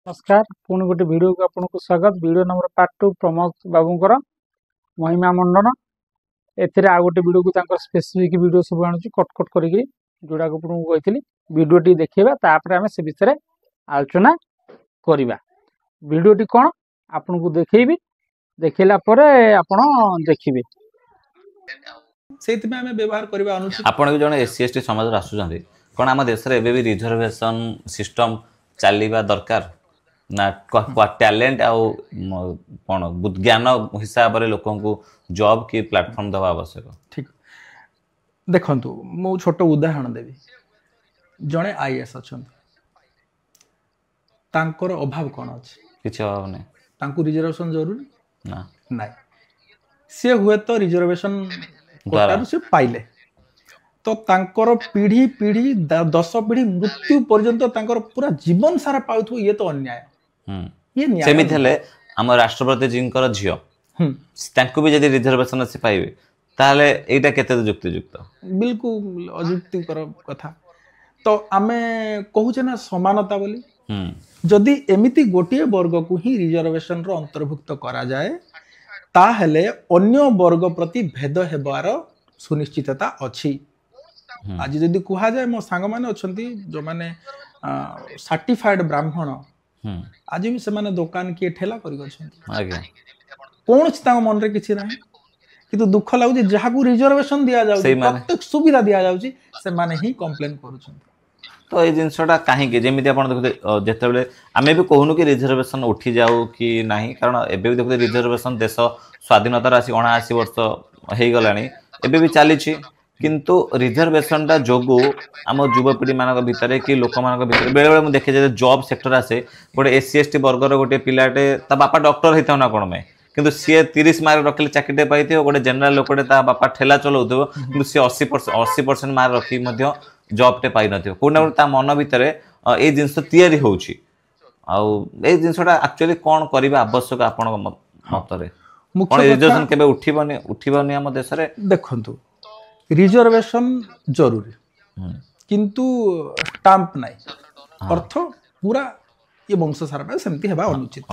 नमस्कार पुणी गोटे वीडियो को आपको स्वागत। वीडियो नंबर पार्ट 2 प्रमोद बाबूंकर महिमा मंडन एथिरे आ गोटे वीडियो को स्पेसिफिक वीडियो सब आणुची कट करिक जोड़ा को कही वीडियो टी देखा तापर आम से विषय आलोचना करवा। वीडियो टी कौन आपन को देखी देखला आपण देखिए से व्यवहार करवा अनुचित। आपण भी जने एससी एसटी समाज आसुचंदी कोन आम देश रे एबे भी रिजर्वेशन सिस्टम चलवा दरकार ना टैलेंट आउ कौन ज्ञान हिसाब से लोक जॉब की प्लेटफॉर्म दवा आवश्यक। ठीक देखु मु छोट उदाहरण देवी जड़े आईएएस अच्छा तांकर अभाव कौन अच्छे किसी अभाव नहीं रिजर्वेशन जरूरी ना नहीं सी हुए तो रिजर्वेशन कोटारू से पाइले तो तांकर पीढ़ी पीढ़ी 10 पीढ़ी मृत्यु पर्यंत तांकर पूरा जीवन सारा पाउथु ये तो अन्याय ये न्याय सेमित हेले हम राष्ट्रपति जींकर झियो तांको भी यदि रिजर्वेशन से पाइबे ताले एटा केते युक्तियुक्त बिल्कुल अयुक्तिकर कथा। तो आमे कहूचे ना समानता बोली जदि एमिति गोटे वर्ग को ही रिजर्वेशन रो अंतर्भुक्त करा जाए ताहेले अन्य वर्ग प्रति भेद हेबार सुनिश्चितता अछि। आज जदि कहा जाए मो सांग माने अछंती जो माने सर्टिफाइड ब्राह्मण आज भी से माने दुकान किए ठेला करि गछंती आगे कोन छि मन रे किछि नाही किंतु दुख लागु जहा को रिजर्वेशन दिया जाउ प्रत्येक सुविधा दिया जाउ से माने ही कंप्लेन करूछंती। तो ये जिनसटा कहीं जमी आप देखते जिते आम भी कहूनु कि रिजर्वेशन उठी जाऊ कि नहीं कारण एबे भी देखते रिजर्वेशन देश स्वाधीनतार आसी 79 वर्ष हो गला एबे भी चली किंतु रिजर्वेशन टा जोगु आम युवपीढ़ी मान भितर कि लोक मान भितर बेले बेले देखे जाए जॉब सेक्टर आसे गोटे एससी एसटी वर्गर गोटे पिलाटे ता बापा डॉक्टर होता ना कौन में किंतु सी 30 मार्क रखिले चाकरी पाई गोटे जनरल लोकटे ता बापा ठेला चलाउथो किंतु सी 80% मार्क रखी जॉब टे पाई नथियो कोना ता मन भितर ए जिंस तयारी होउची आउ ए जिंसटा एक्चुअली कोन करिबा आवश्यक आपन मतरे कोन रिजर्वेशन केबे उठिबनी हम देश रे देखंतु रिजर्वेशन जरूरी किंतु स्टाम्प नहीं अर्थ पूरा ये वंश सारा सेमती हेबा अनुचित।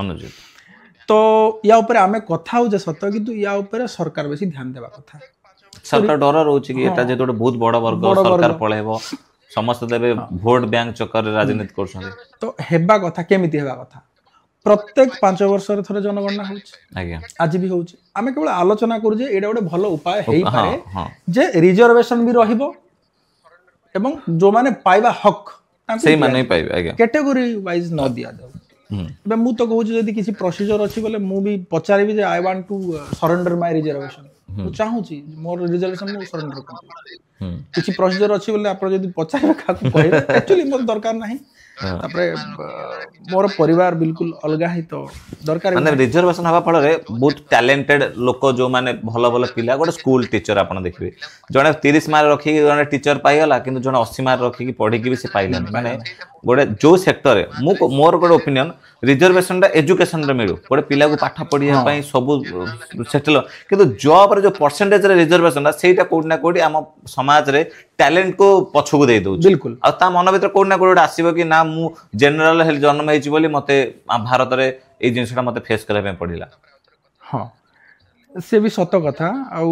तो या ऊपर आमे कथा हो जे सत किंतु या ऊपर सरकार बेसी ध्यान देबा कथा। सरकार डर रोचे कि एटा जे गोटे बहुत बड़ वर्ग सरकार पळेबो समस्त देबे वोट बैंक चक्कर रे राजनीति करछन तो हेबा कथा केमिति हेबा कथा प्रत्येक 5 वर्ष रे थरे जनगणना होउछ आज्ञा आज भी होउछ आमे केवल आलोचना करू जे एडा गोटे भलो उपाय हेई पारे जे रिजर्वेशन भी रहिबो एवं जो माने पाइबा हक सही माने पाइबे आज्ञा कैटेगरी वाइज न दिया जाऊ। बे मु तो कहू जे यदि किसी प्रोसीजर अछि बोले मु भी पचारिबी जे I want to surrender my reservation मु चाहूची मोर रिजर्वेशन मु सरेंडर कर किसी प्रोसीजर अछि बोले आपण यदि पचारे काकू कहे एक्चुअली मोर दरकार नाही तापरे मोर परिवार बिल्कुल अलगा ही तो दरकार माने रिजर्वेशन हवा फल रे बहुत टैलेंटेड लोक जो माने भलो भलो पिला गोटे स्कूल टीचर आपण देखिबे जने 30 मार्क रखी जने टीचर पाई गला किंतु जने 80 मार्क रखी की पढ़ी की भी से पाइलानी माने गोटे जो सेक्टर रे मोर गोटे ओपिनियन रिजर्वेशन टा एजुकेशन रे मिलू गोटे पिला को पाठ पढ़िया पई सब सेटल किंतु जॉब रे जो परसेंटेज रे रिजर्वेशन टा सेटा कोड ना कोडी हम समाज रे टैलेंट को पछकु दे दउ बिल्कुल आ ता मन भीतर कोड ना कोड आसीबो कि ना मु जनरल हेल्थ जन्म हेछि बोली मते भारत रे ए जिंसटा मते फेस करे पे पड़िला। हां से भी सत कथा आउ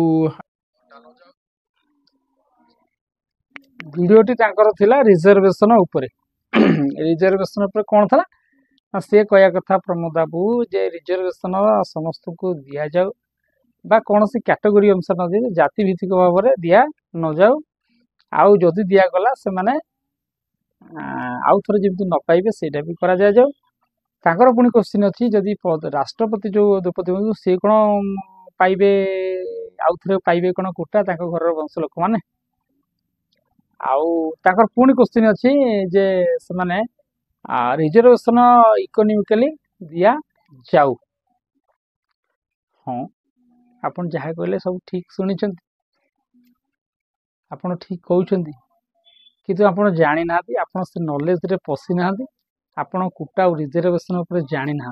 वीडियो टी तांकर थिला रिजर्वेशन ऊपर रिजर्वेशन ऊपर कोन थला से कया कथा प्रमोद बाबू जे रिजर्वेशन समस्त को दिया जाऊ बा कौन सी कैटेगरी अनुसार न दे जाति भित्तिक भाव में दिया न जाऊ आउ जदि दिया गला से माने आउ थरे जेमति न पाइबे सेटा भी करा जाय जाऊ। तांकर पुनी क्वेश्चन अछि जदि राष्ट्रपति जो द्रौपदी मुर्मू से कोन पाइबे आउ थरे पाइबे कोन कोटा तांकर घर वंश लोक माने आउ तांकर पुनी क्वेश्चन अछि जे से माने रिजर्वेशन इकोनॉमिकली दिया जाऊ। हाँ आपण जहाँ कहले सब ठीक शुणी आपण ठीक कहते किंतु आपण जानी ना आपण से नॉलेज रे पशि ना आपण कोटा और रिजर्वेशन ऊपर जानी ना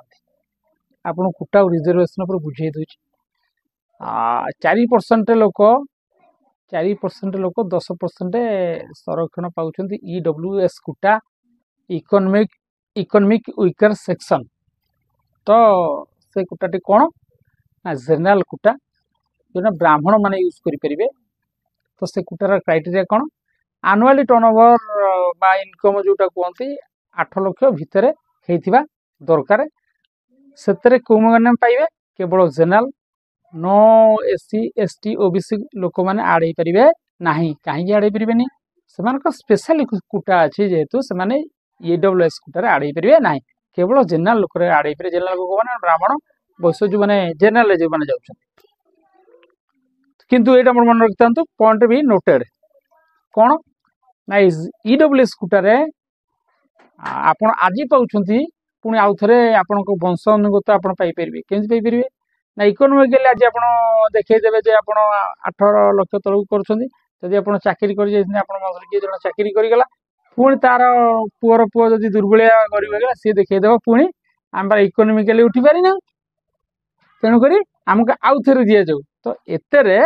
आपण कोटा और रिजर्वेशन ऊपर बुझे दउछि 4% लोक 4% लोक 10% संरक्षण पाउछंती EWS quota economic economic weaker section तो से कोटाटी कौन ना जेनराल कोटा जो ब्राह्मण माने यूज करें तो से कोटार क्राइटेरिया कौन आनुआली टर्नओवर बा इनकम जोटा कहते 8 लाख भितर होता दरकार से कौ मैंने पाइबे केवल जेनराल नो एससी एसटी ओबीसी लोक मैंने आड़ हो पारे ना कहीं आड़ हो पारे से स्पेशल कोटा अच्छी जेहेतु से ईडब्ल्यूएस कोटार आड़ हो पारे ना केवल जेनराल लोक आड़ हो पारे जेनराल लोक मैंने ब्राह्मण वैश्य जो मैंने जेनराल जो मैंने जाऊँ किंतु ये मन रखता पॉइंट भी नोटेड कौन ना ईडब्ल्यूएस कोटार आपण आज पाँच पुणी आउ थे आपण वंश अनुगत आप पाइपर केमी पाइपर ना इकोनोमिकली आज आप देखईदेवे जे आप 18 लाख तलक करुँच आप चाकरी कर किए जन चाकरी करगला पुणी तार पुअर पुओ जब दुर्बलिया गरीब सी देखईदेव पुणी आम इकोनोमिकली उठी पारिना तेणुक आमको आउ थे दि जाऊ तो एतेरे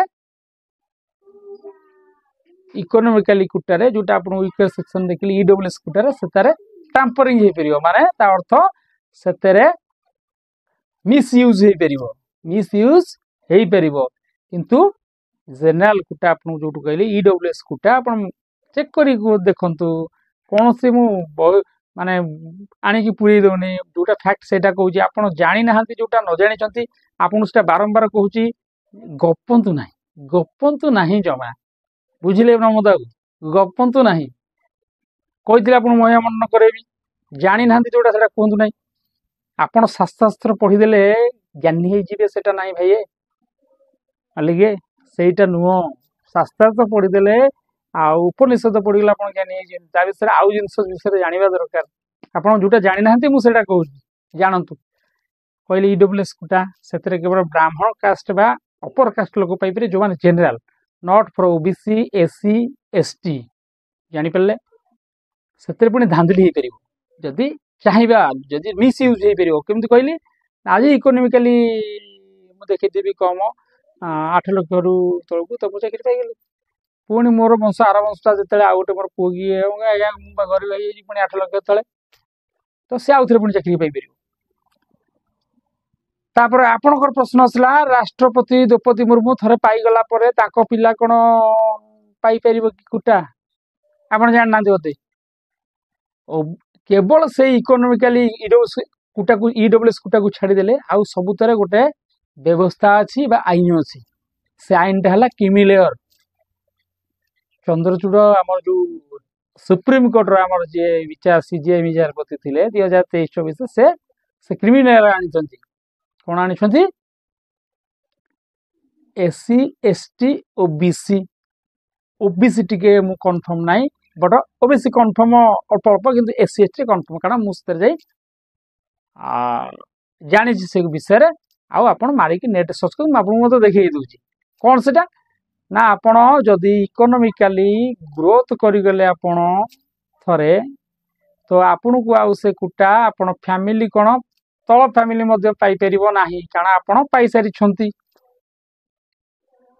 इकोनोमिकली कोटारे जोटा आप वीकर सेक्शन देखिए ईडब्ल्यूएस कोटारे से टाम्परिंग हो पार माने अर्थ से मिसयूज हो पार मिसयूज हो पार किंतु जेनराल कोटा आप जो कहले ईडब्ल्यूएस कोटा आप चेक कर देखु कौन से माने आणिकी पुरे दौनी जोटा फैक्ट से कहूँ आप जानी ना जोटा न जानी आपन से बारंबार कहूँ गपंतु ना जमा बुझिले प्रमोद बाबू गपंतु ना कही आप महिला मन करेबी जानी ना जोटा से कहतु ना आपड़ शास्त्र पढ़ीदे ज्ञानी होटा ना भाई अलगे सेटा नुह शास्त्र तो पढ़ीदे उपनिषद पढ़ीगला आप ज्ञानी विषय आउ जिन विषय जानवा दरकार आप जोटा जानी ना मुझे कहूँ जानतु कहले ईडब्ल्यूएस कोटा से केवल ब्राह्मण कास्ट बा अपर कास्ट लोक पाइपर जो मैंने general not for OBC SC ST जानीपारे से पुणी धांधली हो पार जदि चाहिए जदि मिसयूज हो पार केमती कहली आज इकोनोमिकली मुझे देखीदेवी कम 8 लाख रु तलू तो मुझे चाकरी पाइगली पुणी मोर वंश आर वंशटा जो आउ गोटे मोर पुओ किए आज्ञा गरीब है पुणी 8 लाख तले तो सी आउ थे पुणी चाकरी पाइपर तापर आपणकर प्रश्न आसला राष्ट्रपति द्रौपदी मुर्मू थरे पाईगला परे ताको पिला कौन पाइपर कि कोटा आप जानना बोते केवल से इकोनोमिकली ईडब्ल्यूएस कोटा को छाड़देले आउ सबुतरे गोटे व्यवस्था अच्छी आईन अच्छी से आईनटा है क्रिमिलेयर चंद्रचूड़ आम जो सुप्रीम कोर्ट आम जी विचार सीजीआई विचारपति थे 2023-24 से क्रिमिलेयर आनी कौन आनी एससी एसटी ओबीसी ओबीसी टिके मु कन्फर्म नाई बट ओबीसी कन्फर्म अल्प अल्प किंतु एससी एसटी कन्फर्म कारण मुझे जाई जानी से विषय आप मारिक नेट सर्च कर आपको देखिए दूसरी कौन से ना आपण जदि इकोनोमिकली ग्रोथ करगले आपण थरे तो आपण को आउ से कोटा आपण फैमिली कौन तल फैमिली पाइपर ना कारण आपण पाई सारी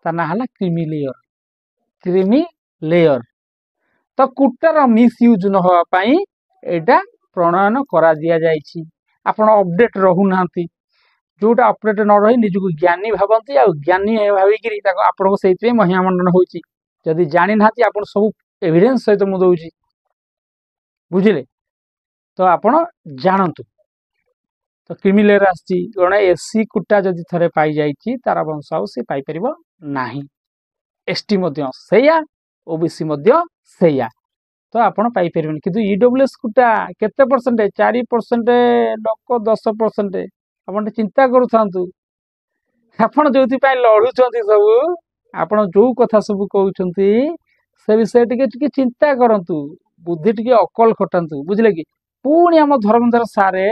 ना है क्रिमी लेयर तो कोटार मिसयूज न होगापाई एटा प्रणयन करा दिया जाइछि आपण अपडेट रहूना जोटा अपडेट न रही निजक ज्ञानी भावती आ ज्ञानी भाविकी आपको से महिला मंडन होदी जानी ना आप सब एविडेंस सहित मुझे दूसरी बुझिले तो आपण जानतु तो क्रिमिलेयर आसी जड़े एससी कोटा जदि थरे पाई जाइछि तार वंश आउ सी पाइपर ना एसटी सैया ओबीसी सैया तो आपण पाइपर किंतु ईडब्ल्यूएस कोटा केते परसेंट 4% लोक 10% आप चिंता करूँ आपड़ जो लड़ुंट सब आपण जो कथा सब कहते से विषय टी चिंता करूँ बुद्धि टी अकल खटातु बुझे कि पुणी आम धर्मेन्द्र सारे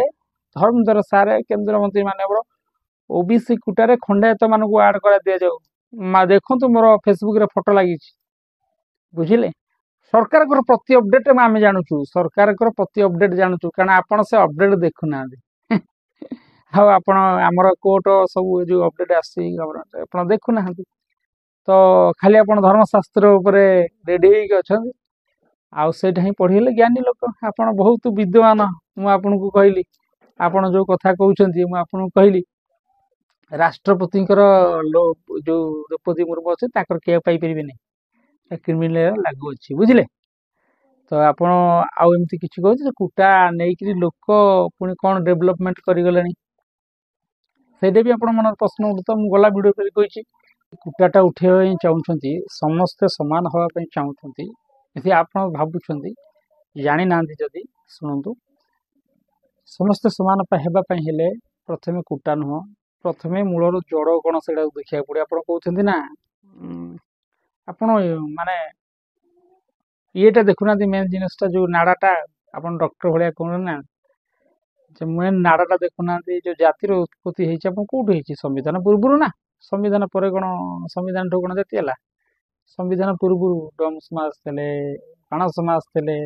केंद्र मंत्री मानव ओबीसी कोटारे खंडायत मानक आड कर दि जाऊ देखु मोर फेसबुक रे फोटो लगी बुझिले सरकार प्रति अपडेट आम जानूँ सरकार प्रति अपडेट जानूँ कारण आपड़ से अपडेट देखुना हाँ आपण आमर कोर्ट सब जो अपडेट आसी गवर्नमेंट आप देखुना तो खाली आप धर्मशास्त्र रेडी अच्छा ଆଉ ସେଇଟା ହିଁ ପଢ଼ିଗଲେ ଜ୍ଞାନୀ ଲୋକ। ଆପଣ ବହୁତ ବିଦ୍ୱାନ। ମୁଁ ଆପଣଙ୍କୁ କହିଲି, ଆପଣ ଯେଉଁ କଥା କହୁଛନ୍ତି ମୁଁ ଆପଣଙ୍କୁ କହିଲି, ରାଷ୍ଟ୍ରପତିଙ୍କର ଯେଉଁ ଦ୍ରୌପଦୀ ମୁର୍ମୁ ଅଛି ତାଙ୍କର କେହି ପାଇପାରିବେନି, କ୍ରିମିନାଲ ଲାଗୁ ଅଛି, ବୁଝିଲେ। ତ ଆପଣ ଆଉ ଏମିତି କିଛି କହୁଛି ଯେ କୁଟା ନେଇକିରି ଲୋକ ପୁଣି କ'ଣ ଡେଭଲପମେଣ୍ଟ କରିଗଲେଣି, ସେଇଟା ବି ଆପଣ ମନର ପ୍ରଶ୍ନ ଉଠୁଥିବ। ମୁଁ ଗଲା ଭିଡ଼ିଓରେ କହିଛି, କୁଟାଟା ଉଠେଇବା ପାଇଁ ଚାହୁଁଛନ୍ତି, ସମସ୍ତେ ସମାନ ହେବା ପାଇଁ ଚାହୁଁଛନ୍ତି। ଯଦି ଆପଣ ଭାବୁଛନ୍ତି, ଜାଣିନାହାନ୍ତି ଯଦି ଶୁଣନ୍ତୁ, ସମସ୍ତେ ସମାନ ହେବା ପାଇଁ ହେଲେ ପ୍ରଥମେ କୁଟା ନୁହଁ, ପ୍ରଥମେ ମୂଳର ଜଡ଼ କ'ଣ ସେଇଟାକୁ ଦେଖିବାକୁ ପଡ଼ିବ। ଆପଣ କହୁଛନ୍ତି ନା ଆପଣ ମାନେ ଇଏଟା ଦେଖୁନାହାନ୍ତି, ମେନ୍ ଜିନିଷଟା ଯେଉଁ ନାଡ଼ାଟା, ଆପଣ ଡକ୍ଟର ଭଳିଆ କହୁଛନ୍ତି ନା, ଯେ ମେନ୍ ନାଡ଼ାଟା ଦେଖୁନାହାନ୍ତି। ଯେଉଁ ଜାତିର ଉତ୍ପତ୍ତି ହେଇଛି ଆପଣ କେଉଁଠୁ ହେଇଛି? ସମ୍ବିଧାନ ପୂର୍ବରୁ ନା ସମ୍ବିଧାନ ପରେ? କ'ଣ ସମ୍ବିଧାନଠୁ କ'ଣ ଜାତି ହେଲା? ସମ୍ବିଧାନ ପୂର୍ବରୁ ଡମ୍ ସମାଜ ଥିଲେ, ବାଣ ସମାଜ ଥିଲେ,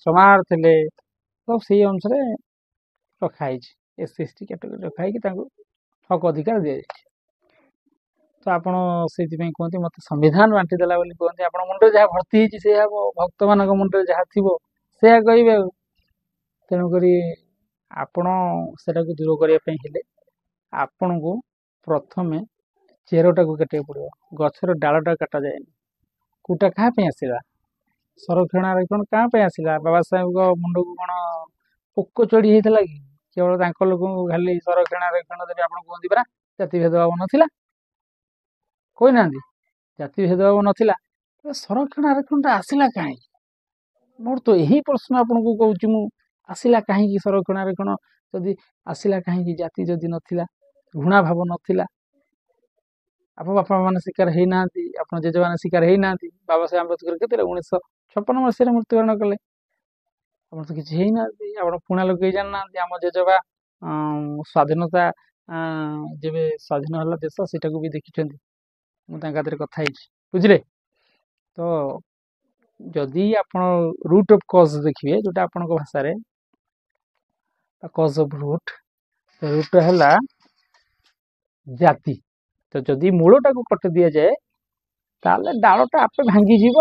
ସମାଜ ଥିଲେ, ତ ସେଇ ଅନୁସାରେ ରଖା ହେଇଛି। SC ST କ୍ୟାଟେଗୋରୀ ରଖା ହେଇକି ତାଙ୍କୁ ହକ ଅଧିକାର ଦିଆଯାଇଛି। ତ ଆପଣ ସେଇଥିପାଇଁ କୁହନ୍ତି ମୋତେ ସମ୍ବିଧାନ ବାଣ୍ଟି ଦେଲା ବୋଲି କୁହନ୍ତି। ଆପଣ ମୁଣ୍ଡରେ ଯାହା ଭର୍ତ୍ତି ହେଇଛି ସେଇଆ ହେବ, ଭକ୍ତମାନଙ୍କ ମୁଣ୍ଡରେ ଯାହା ଥିବ ସେଇଆ କହିବେ ଆଉ। ତେଣୁକରି ଆପଣ ସେଟାକୁ ଦୂର କରିବା ପାଇଁ ହେଲେ ଆପଣଙ୍କୁ ପ୍ରଥମେ ଚେରଟାକୁ କାଟିବାକୁ ପଡ଼ିବ, ଗଛର ଡାଳଟା କଟାଯାଏନି। କୁଟା କାହା ପାଇଁ ଆସିଲା? ସଂରକ୍ଷଣାବେକ୍ଷଣ କାହା ପାଇଁ ଆସିଲା? ବାବା ସାହେବଙ୍କ ମୁଣ୍ଡକୁ କ'ଣ ପୋକ ଚଢ଼ି ହେଇଥିଲା କି? କେବଳ ତାଙ୍କ ଲୋକଙ୍କୁ ଖାଲି ସଂରକ୍ଷଣାବେକ୍ଷଣ ଦେବେ ଆପଣ କୁହନ୍ତି ପରା, ଜାତି ଭେଦଭାବ ନଥିଲା, କହିନାହାନ୍ତି? ଜାତି ଭେଦଭାବ ନଥିଲା, ସଂରକ୍ଷଣାବେକ୍ଷଣଟା ଆସିଲା କାହିଁକି? ମୋର ତ ଏହି ପ୍ରଶ୍ନ ଆପଣଙ୍କୁ କହୁଛି ମୁଁ, ଆସିଲା କାହିଁକି ସଂରକ୍ଷଣାବେକ୍ଷଣ? ଯଦି ଆସିଲା କାହିଁକି? ଜାତି ଯଦି ନଥିଲା, ଘୃଣା ଭାବ ନଥିଲା, ଆପଣ ବାପା ମାନେ ଶିକାର ହେଇନାହାନ୍ତି, ଆପଣ ଜେଜେମାନେ ଶିକାର ହେଇନାହାନ୍ତି। ବାବା ସାହେବ ଆମ୍ବେଦକର କେତେ 1956 ମସିହାରେ ମୃତ୍ୟୁବରଣ କଲେ, ଆପଣ ତ କିଛି ହେଇନାହାନ୍ତି, ଆପଣ ପୁଣା ଲୋକ ହେଇ ଜାଣିନାହାନ୍ତି। ଆମ ଜେଜେବା ସ୍ୱାଧୀନତା ଯେବେ ସ୍ୱାଧୀନ ହେଲା ଦେଶ ସେଟାକୁ ବି ଦେଖିଛନ୍ତି, ମୁଁ ତାଙ୍କ ହାତରେ କଥା ହେଇଛି, ବୁଝିଲେ। ତ ଯଦି ଆପଣ ରୁଟ୍ ଅଫ୍ କଜ୍ ଦେଖିବେ, ଯେଉଁଟା ଆପଣଙ୍କ ଭାଷାରେ କଜ୍ ଅଫ୍ ରୁଟ୍ଟା ହେଲା ଜାତି। ତ ଯଦି ମୂଳଟାକୁ କଟି ଦିଆଯାଏ ତାହେଲେ ଡାଳଟା ଆପେ ଭାଙ୍ଗିଯିବ,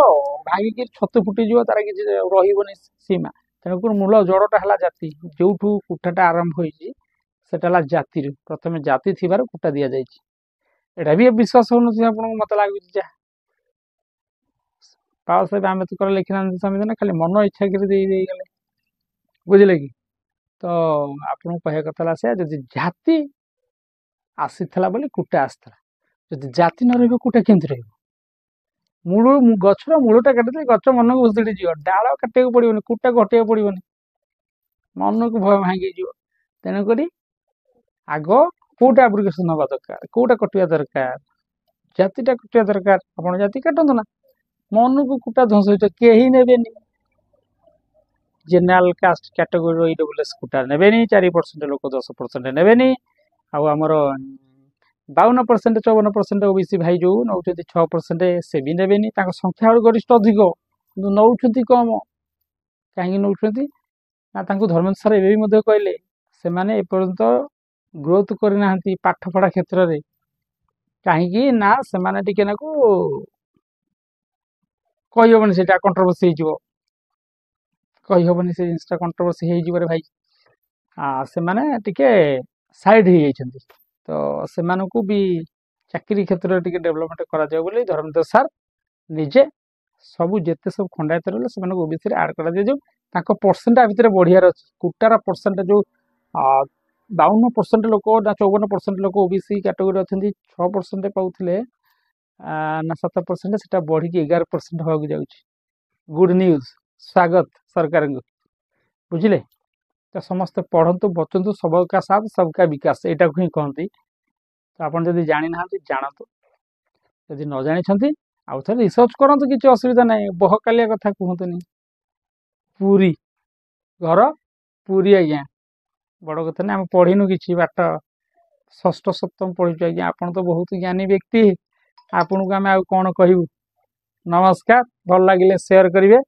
ଭାଙ୍ଗିକି ଛତୁ ଫୁଟିଯିବ, ତାର କିଛି ରହିବନି ସୀମା। ତେଣୁକରି ମୂଳ ଜଡ଼ଟା ହେଲା ଜାତି। ଯେଉଁଠୁ କୁଟାଟା ଆରମ୍ଭ ହୋଇଛି ସେଟା ହେଲା ଜାତିରୁ। ପ୍ରଥମେ ଜାତି ଥିବାରୁ କୁଟା ଦିଆଯାଇଛି। ଏଇଟା ବି ବିଶ୍ୱାସ ହେଉନଥିବ ଆପଣଙ୍କୁ, ମୋତେ ଲାଗୁଛି। ଯାହା ବାବା ସାହେବ ଆମ୍ବେଦକର ଲେଖିନାହାନ୍ତି ସମ୍ବିଧାନ, ଖାଲି ମନ ଇଚ୍ଛା କରି ଦେଇଗଲେ, ବୁଝିଲେ କି। ତ ଆପଣଙ୍କୁ କହିବା କଥା ହେଲା ସେୟା, ଯଦି ଜାତି ଆସିଥିଲା ବୋଲି କୁଟା ଆସିଥିଲା, ଯଦି ଜାତି ନ ରହିବ କୁଟା କେମିତି ରହିବ? ଗଛର ମୂଳଟା କାଟିଦେଲେ ଗଛ ମନକୁ ଭୁଷୁଡ଼ି ଯିବ, ଡାଳ କାଟିବାକୁ ପଡ଼ିବନି, କୁଟାକୁ ହଟେଇବାକୁ ପଡ଼ିବନି, ମନକୁ ଭୟ ଭାଙ୍ଗିଯିବ। ତେଣୁକରି ଆଗ କୋଉଟା ଆବ୍ରିଗେସନ୍ ହେବା ଦରକାର, କୋଉଟା କଟିବା ଦରକାର? ଜାତିଟା କଟିବା ଦରକାର। ଆପଣ ଜାତି କାଟନ୍ତୁ ନା, ମନକୁ କୁଟା ଧ୍ୱଂସ ହେଇଯିବ, କେହି ନେବେନି। ଜେନେରାଲ କାଷ୍ଟ କ୍ୟାଟେଗୋରୀର EWS କୁଟା ନେବେନି, 4% ଲୋକ 10% ନେବେନି। ଆଉ ଆମର 52% 54% OBC ଭାଇ ଯେଉଁ ନେଉଛନ୍ତି 6% ସେ ବି ନେବେନି। ତାଙ୍କ ସଂଖ୍ୟା ଗରିଷ୍ଠ ଅଧିକ କିନ୍ତୁ ନେଉଛନ୍ତି କମ। କାହିଁକି ନେଉଛନ୍ତି ନା, ତାଙ୍କୁ ଧର୍ମେନ୍ଦ୍ର ସାର୍ ଏବେ ବି ମଧ୍ୟ କହିଲେ, ସେମାନେ ଏପର୍ଯ୍ୟନ୍ତ ଗ୍ରୋଥ୍ କରିନାହାନ୍ତି ପାଠପଢ଼ା କ୍ଷେତ୍ରରେ। କାହିଁକି ନା ସେମାନେ ଟିକେ ନାକୁ କହିହେବନି, ସେଇଟା କଣ୍ଟ୍ରୋଭର୍ସି ହେଇଯିବ, କହିହେବନି ସେ ଜିନିଷଟା କଣ୍ଟ୍ରୋଭର୍ସି ହେଇଯିବରେ ଭାଇ। ସେମାନେ ଟିକେ ସାଇଡ୍ ହେଇଯାଇଛନ୍ତି। ତ ସେମାନଙ୍କୁ ବି ଚାକିରି କ୍ଷେତ୍ରରେ ଟିକେ ଡେଭଲପମେଣ୍ଟ କରାଯାଉ ବୋଲି ଧର୍ମେନ୍ଦ୍ର ସାର୍ ନିଜେ ସବୁ ଯେତେ ସବୁ ଖଣ୍ଡାୟତ ରହିଲେ ସେମାନଙ୍କୁ OBCରେ ଆଡ଼୍ କରାଦିଆଯାଉ। ତାଙ୍କ ପରସେଣ୍ଟ ଭିତରେ ବଢ଼ିବାର ଅଛି। କୁଟାର ପରସେଣ୍ଟ ଯେଉଁ 52% ଲୋକ ନା 54% ଲୋକ OBC କ୍ୟାଟେଗୋରୀ ଅଛନ୍ତି, 6% ପାଉଥିଲେ ନା 7%, ସେଟା ବଢ଼ିକି 11% ହେବାକୁ ଯାଉଛି। ଗୁଡ୍ ନ୍ୟୁଜ୍, ସ୍ୱାଗତ ସରକାରଙ୍କୁ, ବୁଝିଲେ। ତ ସମସ୍ତେ ପଢ଼ନ୍ତୁ, ବଞ୍ଚନ୍ତୁ, ସବକା ସାଥ ସବକା ବିକାଶ ଏଇଟାକୁ ହିଁ କହନ୍ତି। ତ ଆପଣ ଯଦି ଜାଣିନାହାନ୍ତି ଜାଣନ୍ତୁ, ଯଦି ନ ଜାଣିଛନ୍ତି ଆଉ ଥରେ ରିସର୍ଚ୍ଚ କରନ୍ତୁ, କିଛି ଅସୁବିଧା ନାହିଁ। ବହକାଲିଆ କଥା କୁହନ୍ତୁନି। ପୁରୀ ଘର ପୁରୀ ଆଜ୍ଞା, ବଡ଼ କଥା ନାହିଁ। ଆମେ ପଢ଼ିନୁ କିଛି ବାଟ, 6ଠ 7ମ ପଢ଼ିଛୁ ଆଜ୍ଞା। ଆପଣ ତ ବହୁତ ଜ୍ଞାନୀ ବ୍ୟକ୍ତି, ଆପଣଙ୍କୁ ଆମେ ଆଉ କ'ଣ କହିବୁ। ନମସ୍କାର, ଭଲ ଲାଗିଲେ ସେୟାର କରିବେ।